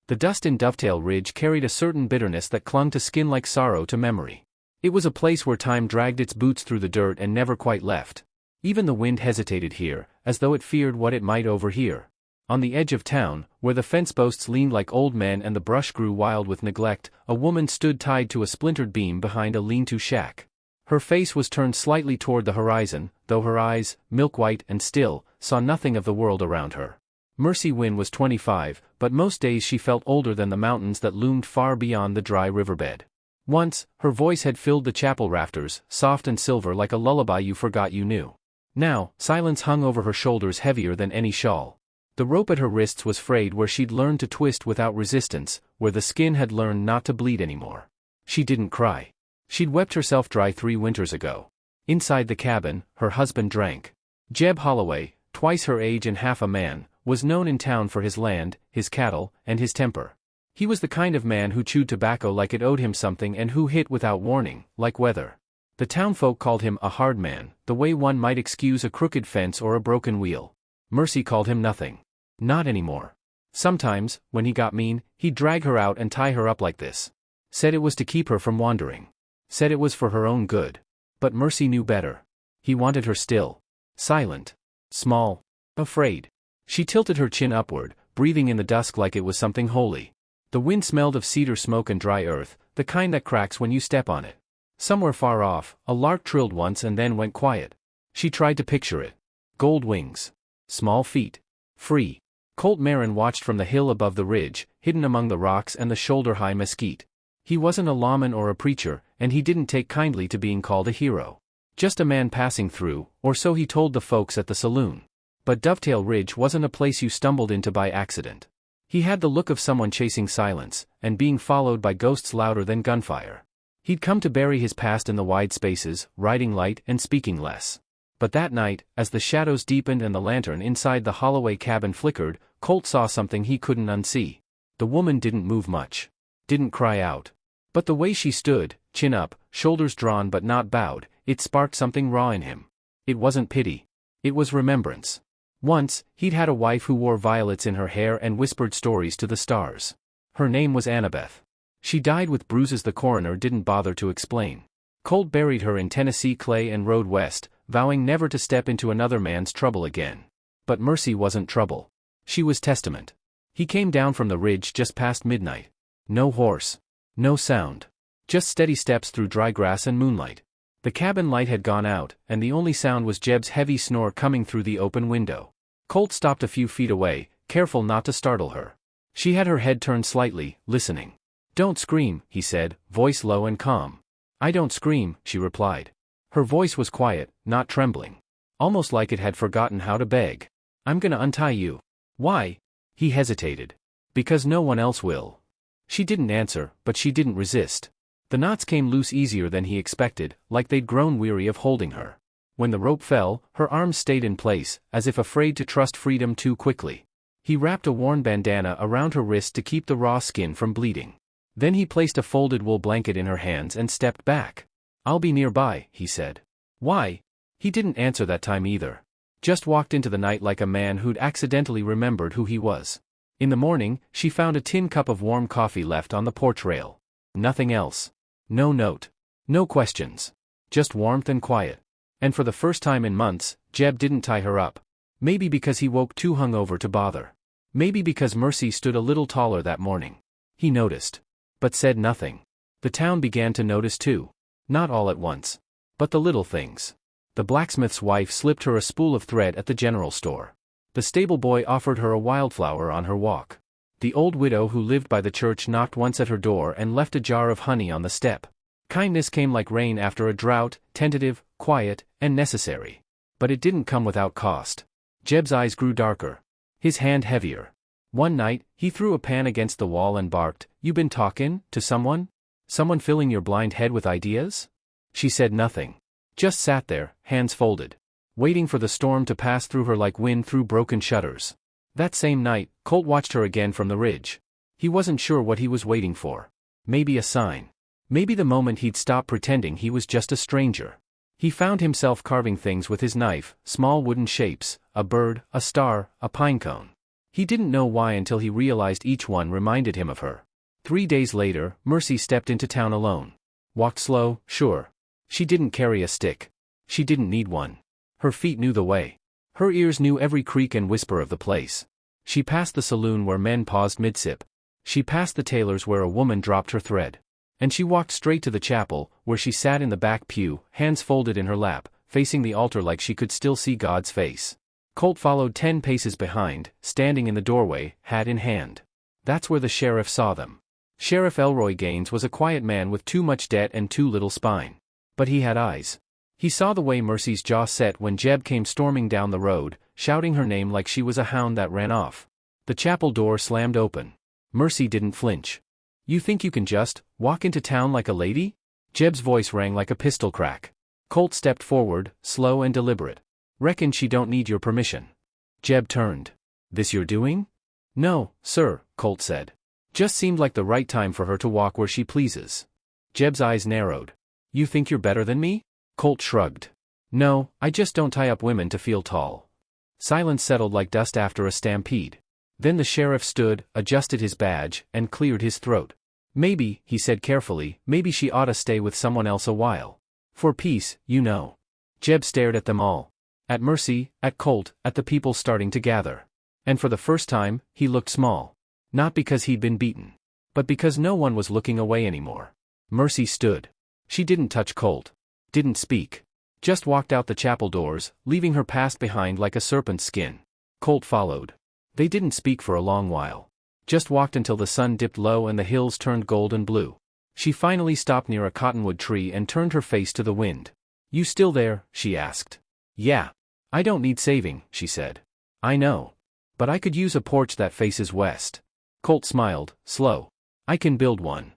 The dust in Dovetail Ridge carried a certain bitterness that clung to skin like sorrow to memory. It was a place where time dragged its boots through the dirt and never quite left. Even the wind hesitated here, as though it feared what it might overhear. On the edge of town, where the fence posts leaned like old men and the brush grew wild with neglect, a woman stood tied to a splintered beam behind a lean-to shack. Her face was turned slightly toward the horizon, though her eyes, milk-white and still, saw nothing of the world around her. Mercy Wynne was 25, but most days she felt older than the mountains that loomed far beyond the dry riverbed. Once, her voice had filled the chapel rafters, soft and silver like a lullaby you forgot you knew. Now, silence hung over her shoulders heavier than any shawl. The rope at her wrists was frayed where she'd learned to twist without resistance, where the skin had learned not to bleed anymore. She didn't cry. She'd wept herself dry 3 winters ago. Inside the cabin, her husband drank. Jeb Holloway, twice her age and half a man, was known in town for his land, his cattle, and his temper. He was the kind of man who chewed tobacco like it owed him something and who hit without warning, like weather. The townfolk called him a hard man, the way one might excuse a crooked fence or a broken wheel. Mercy called him nothing. Not anymore. Sometimes, when he got mean, he'd drag her out and tie her up like this. Said it was to keep her from wandering. Said it was for her own good. But Mercy knew better. He wanted her still. Silent. Small. Afraid. She tilted her chin upward, breathing in the dusk like it was something holy. The wind smelled of cedar smoke and dry earth, the kind that cracks when you step on it. Somewhere far off, a lark trilled once and then went quiet. She tried to picture it. Gold wings. Small feet. Free. Colt Marin watched from the hill above the ridge, hidden among the rocks and the shoulder-high mesquite. He wasn't a lawman or a preacher, and he didn't take kindly to being called a hero. Just a man passing through, or so he told the folks at the saloon. But Dovetail Ridge wasn't a place you stumbled into by accident. He had the look of someone chasing silence, and being followed by ghosts louder than gunfire. He'd come to bury his past in the wide spaces, riding light and speaking less. But that night, as the shadows deepened and the lantern inside the Holloway cabin flickered, Colt saw something he couldn't unsee. The woman didn't move much. Didn't cry out. But the way she stood, chin up, shoulders drawn but not bowed, it sparked something raw in him. It wasn't pity. It was remembrance. Once, he'd had a wife who wore violets in her hair and whispered stories to the stars. Her name was Annabeth. She died with bruises the coroner didn't bother to explain. Colt buried her in Tennessee clay and rode west, vowing never to step into another man's trouble again. But Mercy wasn't trouble. She was testament. He came down from the ridge just past midnight. No horse. No sound. Just steady steps through dry grass and moonlight. The cabin light had gone out, and the only sound was Jeb's heavy snore coming through the open window. Colt stopped a few feet away, careful not to startle her. She had her head turned slightly, listening. "Don't scream," he said, voice low and calm. "I don't scream," she replied. Her voice was quiet, not trembling. Almost like it had forgotten how to beg. "I'm gonna untie you." "Why?" He hesitated. "Because no one else will." She didn't answer, but she didn't resist. The knots came loose easier than he expected, like they'd grown weary of holding her. When the rope fell, her arms stayed in place, as if afraid to trust freedom too quickly. He wrapped a worn bandana around her wrist to keep the raw skin from bleeding. Then he placed a folded wool blanket in her hands and stepped back. "I'll be nearby," he said. "Why?" He didn't answer that time either. Just walked into the night like a man who'd accidentally remembered who he was. In the morning, she found a tin cup of warm coffee left on the porch rail. Nothing else. No note. No questions. Just warmth and quiet. And for the first time in months, Jeb didn't tie her up. Maybe because he woke too hungover to bother. Maybe because Mercy stood a little taller that morning. He noticed. But said nothing. The town began to notice too. Not all at once. But the little things. The blacksmith's wife slipped her a spool of thread at the general store. The stable boy offered her a wildflower on her walk. The old widow who lived by the church knocked once at her door and left a jar of honey on the step. Kindness came like rain after a drought, tentative, quiet, and necessary. But it didn't come without cost. Jeb's eyes grew darker. His hand heavier. One night, he threw a pan against the wall and barked, "You been talkin' to someone? Someone filling your blind head with ideas?" She said nothing. Just sat there, hands folded. Waiting for the storm to pass through her like wind through broken shutters. That same night, Colt watched her again from the ridge. He wasn't sure what he was waiting for. Maybe a sign. Maybe the moment he'd stop pretending he was just a stranger. He found himself carving things with his knife, small wooden shapes, a bird, a star, a pine cone. He didn't know why until he realized each one reminded him of her. 3 days later, Mercy stepped into town alone. Walked slow, sure. She didn't carry a stick. She didn't need one. Her feet knew the way. Her ears knew every creak and whisper of the place. She passed the saloon where men paused mid-sip. She passed the tailor's where a woman dropped her thread. And she walked straight to the chapel, where she sat in the back pew, hands folded in her lap, facing the altar like she could still see God's face. Colt followed 10 paces behind, standing in the doorway, hat in hand. That's where the sheriff saw them. Sheriff Elroy Gaines was a quiet man with too much debt and too little spine. But he had eyes. He saw the way Mercy's jaw set when Jeb came storming down the road, shouting her name like she was a hound that ran off. The chapel door slammed open. Mercy didn't flinch. "You think you can just walk into town like a lady?" Jeb's voice rang like a pistol crack. Colt stepped forward, slow and deliberate. "Reckon she don't need your permission." Jeb turned. "This you're doing?" "No, sir," Colt said. "Just seemed like the right time for her to walk where she pleases." Jeb's eyes narrowed. "You think you're better than me?" Colt shrugged. "No, I just don't tie up women to feel tall." Silence settled like dust after a stampede. Then the sheriff stood, adjusted his badge, and cleared his throat. "Maybe," he said carefully, "maybe she oughta stay with someone else a while. For peace, you know." Jeb stared at them all. At Mercy, at Colt, at the people starting to gather. And for the first time, he looked small. Not because he'd been beaten. But because no one was looking away anymore. Mercy stood. She didn't touch Colt. Didn't speak. Just walked out the chapel doors, leaving her past behind like a serpent's skin. Colt followed. They didn't speak for a long while. Just walked until the sun dipped low and the hills turned gold and blue. She finally stopped near a cottonwood tree and turned her face to the wind. "You still there?" she asked. "Yeah. I don't need saving," she said. "I know. But I could use a porch that faces west." Colt smiled, slow. "I can build one."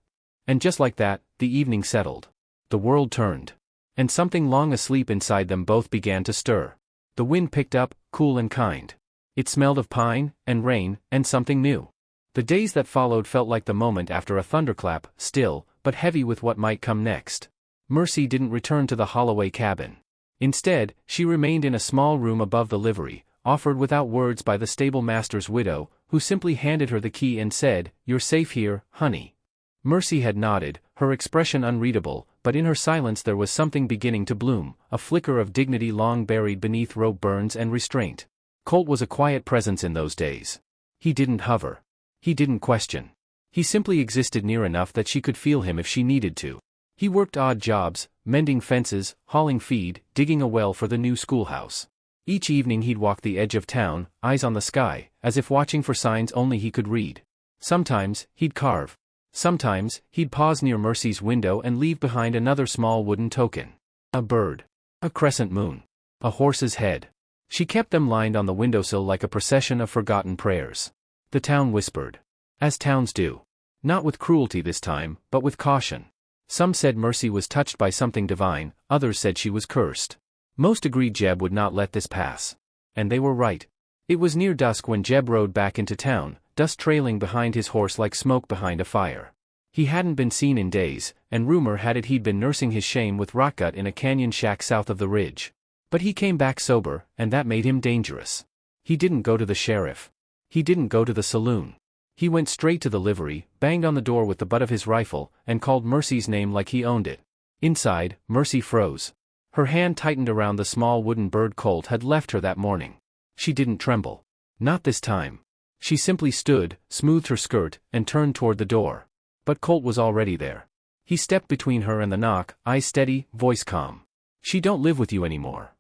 And just like that, the evening settled. The world turned. And something long asleep inside them both began to stir. The wind picked up, cool and kind. It smelled of pine, and rain, and something new. The days that followed felt like the moment after a thunderclap, still, but heavy with what might come next. Mercy didn't return to the Holloway cabin. Instead, she remained in a small room above the livery, offered without words by the stable master's widow, who simply handed her the key and said, "You're safe here, honey." Mercy had nodded, her expression unreadable, but in her silence there was something beginning to bloom, a flicker of dignity long buried beneath rope burns and restraint. Colt was a quiet presence in those days. He didn't hover. He didn't question. He simply existed near enough that she could feel him if she needed to. He worked odd jobs, mending fences, hauling feed, digging a well for the new schoolhouse. Each evening he'd walk the edge of town, eyes on the sky, as if watching for signs only he could read. Sometimes, he'd carve. Sometimes, he'd pause near Mercy's window and leave behind another small wooden token. A bird. A crescent moon. A horse's head. She kept them lined on the windowsill like a procession of forgotten prayers. The town whispered. As towns do. Not with cruelty this time, but with caution. Some said Mercy was touched by something divine, others said she was cursed. Most agreed Jeb would not let this pass. And they were right. It was near dusk when Jeb rode back into town, dust trailing behind his horse like smoke behind a fire. He hadn't been seen in days, and rumor had it he'd been nursing his shame with rotgut in a canyon shack south of the ridge. But he came back sober, and that made him dangerous. He didn't go to the sheriff. He didn't go to the saloon. He went straight to the livery, banged on the door with the butt of his rifle, and called Mercy's name like he owned it. Inside, Mercy froze. Her hand tightened around the small wooden bird Colt had left her that morning. She didn't tremble. Not this time. She simply stood, smoothed her skirt, and turned toward the door. But Colt was already there. He stepped between her and the knock, eyes steady, voice calm. "She don't live with you anymore."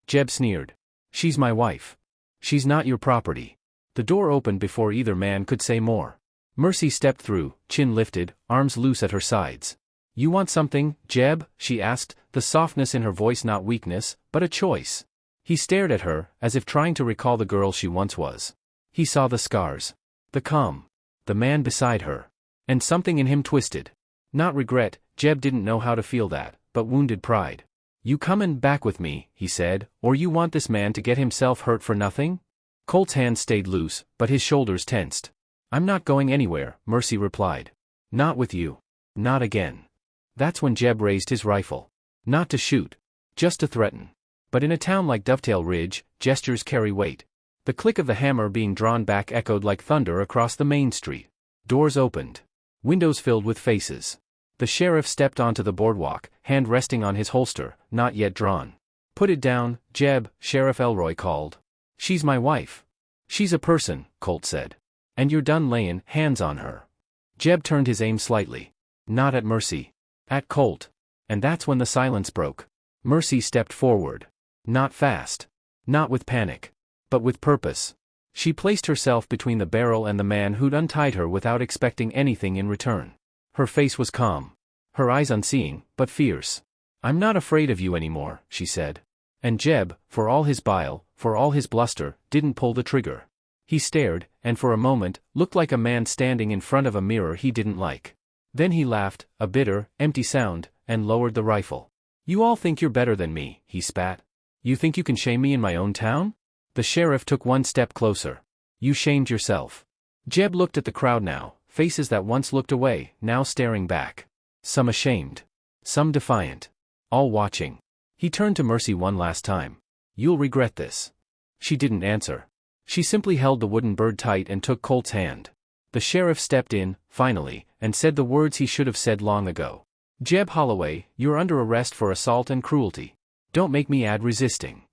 Jeb sneered. "She's my wife. She's not your property." The door opened before either man could say more. Mercy stepped through, chin lifted, arms loose at her sides. "You want something, Jeb?" she asked, the softness in her voice not weakness, but a choice. He stared at her, as if trying to recall the girl she once was. He saw the scars. The calm. The man beside her. And something in him twisted. Not regret, Jeb didn't know how to feel that, but wounded pride. "You comin' back with me," he said, "or you want this man to get himself hurt for nothing?" Colt's hand stayed loose, but his shoulders tensed. "I'm not going anywhere," Mercy replied. "Not with you. Not again." That's when Jeb raised his rifle. Not to shoot. Just to threaten. But in a town like Dovetail Ridge, gestures carry weight. The click of the hammer being drawn back echoed like thunder across the main street. Doors opened. Windows filled with faces. The sheriff stepped onto the boardwalk, hand resting on his holster, not yet drawn. "Put it down, Jeb," Sheriff Elroy called. "She's my wife." "She's a person," Colt said. "And you're done laying hands on her." Jeb turned his aim slightly. Not at Mercy. At Colt. And that's when the silence broke. Mercy stepped forward. Not fast. Not with panic. But with purpose. She placed herself between the barrel and the man who'd untied her without expecting anything in return. Her face was calm. Her eyes unseeing, but fierce. "I'm not afraid of you anymore," she said. And Jeb, for all his bile, for all his bluster, didn't pull the trigger. He stared, and for a moment, looked like a man standing in front of a mirror he didn't like. Then he laughed, a bitter, empty sound, and lowered the rifle. "You all think you're better than me," he spat. "You think you can shame me in my own town?" The sheriff took one step closer. "You shamed yourself." Jeb looked at the crowd now, faces that once looked away, now staring back. Some ashamed. Some defiant. All watching. He turned to Mercy one last time. "You'll regret this." She didn't answer. She simply held the wooden bird tight and took Colt's hand. The sheriff stepped in, finally, and said the words he should have said long ago. "Jeb Holloway, you're under arrest for assault and cruelty. Don't make me add resisting."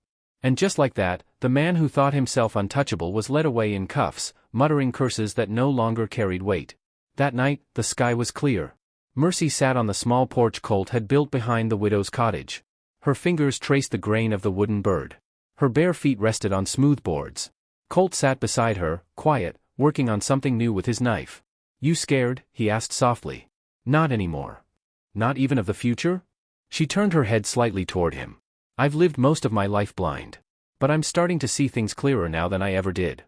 And just like that, the man who thought himself untouchable was led away in cuffs, muttering curses that no longer carried weight. That night, the sky was clear. Mercy sat on the small porch Colt had built behind the widow's cottage. Her fingers traced the grain of the wooden bird. Her bare feet rested on smooth boards. Colt sat beside her, quiet, working on something new with his knife. "You scared?" he asked softly. "Not anymore." "Not even of the future?" She turned her head slightly toward him. "I've lived most of my life blind. But I'm starting to see things clearer now than I ever did."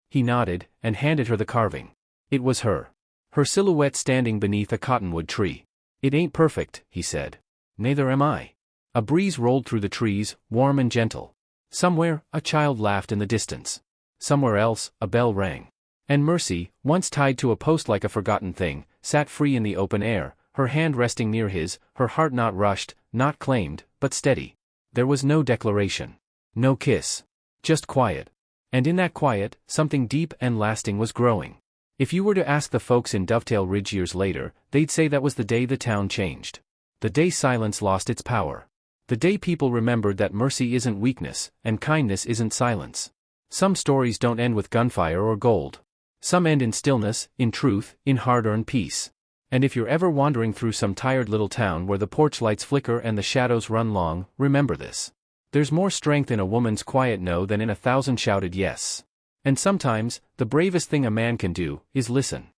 He nodded, and handed her the carving. It was her. Her silhouette standing beneath a cottonwood tree. "It ain't perfect," he said. "Neither am I." A breeze rolled through the trees, warm and gentle. Somewhere, a child laughed in the distance. Somewhere else, a bell rang. And Mercy, once tied to a post like a forgotten thing, sat free in the open air, her hand resting near his, her heart not rushed, not claimed, but steady. There was no declaration. No kiss. Just quiet. And in that quiet, something deep and lasting was growing. If you were to ask the folks in Dovetail Ridge years later, they'd say that was the day the town changed. The day silence lost its power. The day people remembered that mercy isn't weakness, and kindness isn't silence. Some stories don't end with gunfire or gold. Some end in stillness, in truth, in hard-earned peace. And if you're ever wandering through some tired little town where the porch lights flicker and the shadows run long, remember this. There's more strength in a woman's quiet no than in 1,000 shouted yes. And sometimes, the bravest thing a man can do is listen.